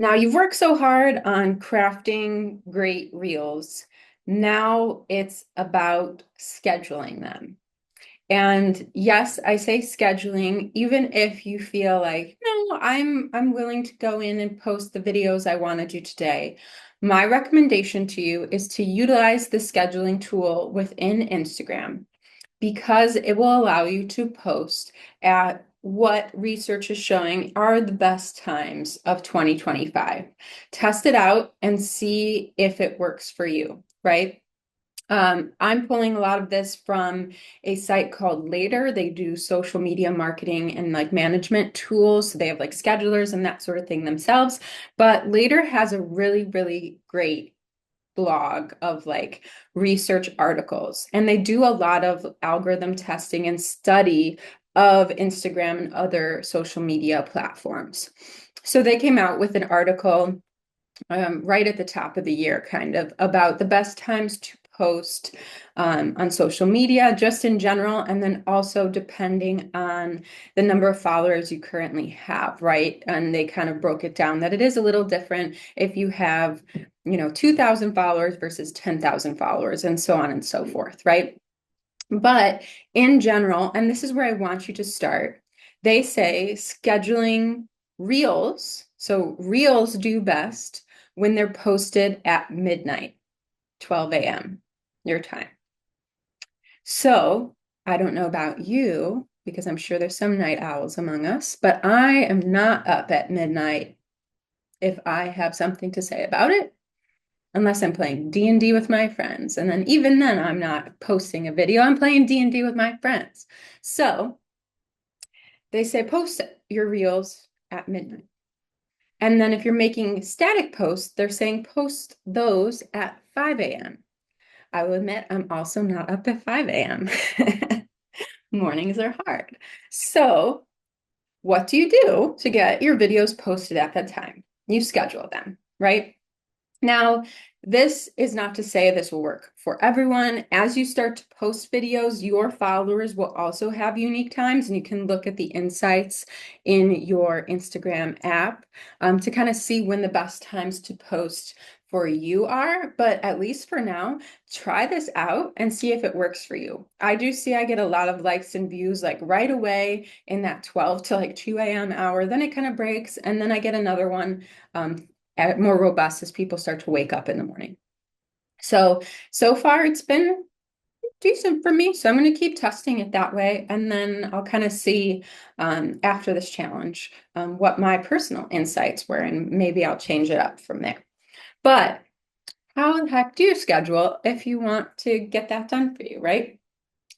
Now you've worked so hard on crafting great reels. Now it's about scheduling them. And yes, I say scheduling, even if you feel like, no, I'm willing to go in and post the videos I want to do today. My recommendation to you is to utilize the scheduling tool within Instagram because it will allow you to post at what research is showing are the best times of 2025. Test it out and see if it works for you, right? I'm pulling a lot of this from a site called Later. They do social media marketing and like management tools. So they have like schedulers and that sort of thing themselves. But Later has a really, really great blog of like research articles. And they do a lot of algorithm testing and study of Instagram and other social media platforms. So they came out with an article right at the top of the year, kind of about the best times to post on social media, just in general, and then also depending on the number of followers you currently have, right? And they kind of broke it down that it is a little different if you have, 2,000 followers versus 10,000 followers, and so on and so forth, right? But in general, and this is where I want you to start, they say scheduling reels. So reels do best when they're posted at midnight, 12 a.m. your time. So I don't know about you, because I'm sure there's some night owls among us, but I am not up at midnight if I have something to say about it, unless I'm playing D&D with my friends. And then even then, I'm not posting a video. I'm playing D&D with my friends. So they say post your reels at midnight. And then if you're making static posts, they're saying post those at 5 a.m. I will admit I'm also not up at 5 a.m. Mornings are hard. So what do you do to get your videos posted at that time? You schedule them, right? Now, this is not to say this will work for everyone. As you start to post videos, your followers will also have unique times, and you can look at the insights in your Instagram app to kind of see when the best times to post for you are. But at least for now, try this out and see if it works for you. I do see I get a lot of likes and views like right away in that 12 to like 2 a.m. hour. Then it kind of breaks, and then I get another one more robust as people start to wake up in the morning. So far it's been decent for me. So I'm going to keep testing it that way. And then I'll kind of see after this challenge what my personal insights were, and maybe I'll change it up from there. But how the heck do you schedule if you want to get that done for you, right?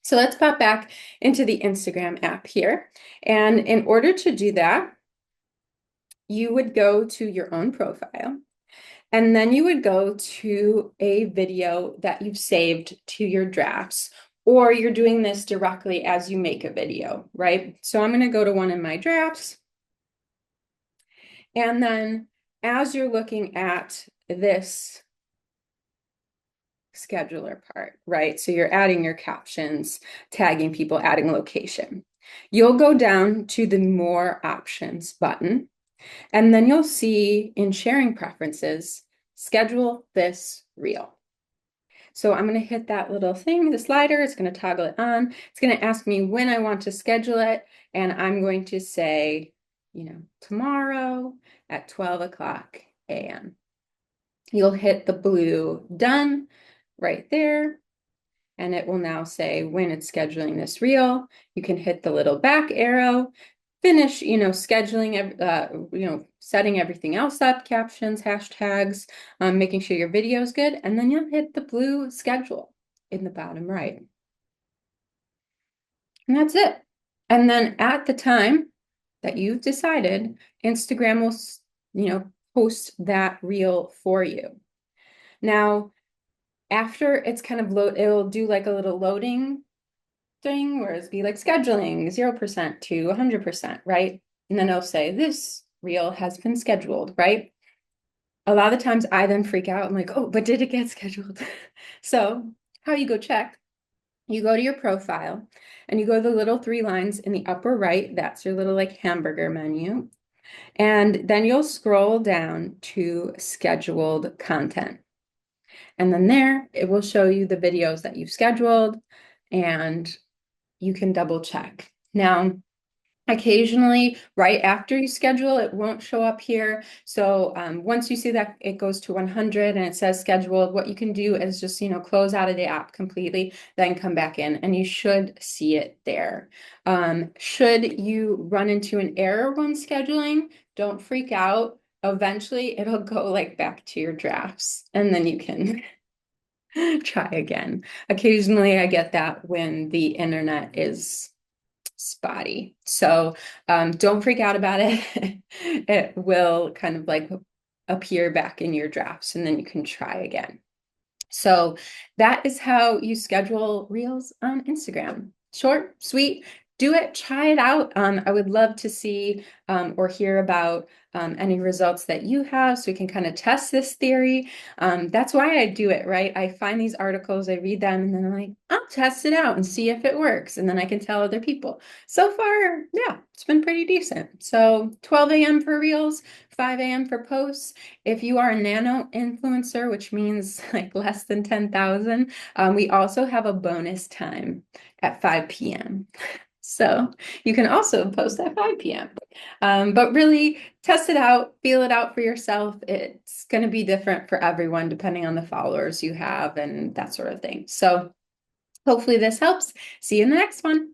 So let's pop back into the Instagram app here. And in order to do that, you would go to your own profile. And then you would go to a video that you've saved to your drafts, or you're doing this directly as you make a video, right? So I'm going to go to one of my drafts. And then as you're looking at this scheduler part, right? So you're adding your captions, tagging people, adding location. You'll go down to the more options button. And then you'll see in sharing preferences, schedule this reel. So I'm going to hit that little thing, the slider. It's going to toggle it on. It's going to ask me when I want to schedule it. And I'm going to say, tomorrow at 12 o'clock a.m. You'll hit the blue done right there. And it will now say when it's scheduling this reel. You can hit the little back arrow, finish, scheduling, setting everything else up, captions, hashtags, making sure your video is good, and then you'll hit the blue schedule in the bottom right. And that's it. And then at the time that you've decided, Instagram will, post that reel for you. Now, after it's kind of it'll do like a little loading thing, where it's be like scheduling 0% to 100%, right? And then it'll say this reel has been scheduled, right? A lot of the times I then freak out. I'm like, oh, but did it get scheduled? So how you go check, you go to your profile and you go to the little three lines in the upper right. That's your little like hamburger menu. And then you'll scroll down to scheduled content. And then there, it will show you the videos that you've scheduled and you can double check. Now, occasionally, right after you schedule, it won't show up here. So once you see that it goes to 100 and it says scheduled, what you can do is just, close out of the app completely, then come back in and you should see it there. Should you run into an error when scheduling, don't freak out. Eventually, it'll go like back to your drafts and then you can try again. Occasionally, I get that when the internet is spotty. So don't freak out about it. It will kind of like appear back in your drafts and then you can try again. So that is how you schedule reels on Instagram. Short, sweet, do it, try it out. I would love to see or hear about any results that you have so we can kind of test this theory. That's why I do it, right? I find these articles, I read them, and then I'm like, I'll test it out and see if it works. And then I can tell other people. So far, yeah, it's been pretty decent. So 12 a.m. for reels, 5 a.m. for posts. If you are a nano influencer, which means like less than 10,000, we also have a bonus time at 5 p.m. So you can also post at 5 p.m. But really test it out, feel it out for yourself. It's going to be different for everyone depending on the followers you have and that sort of thing. So hopefully this helps. See you in the next one.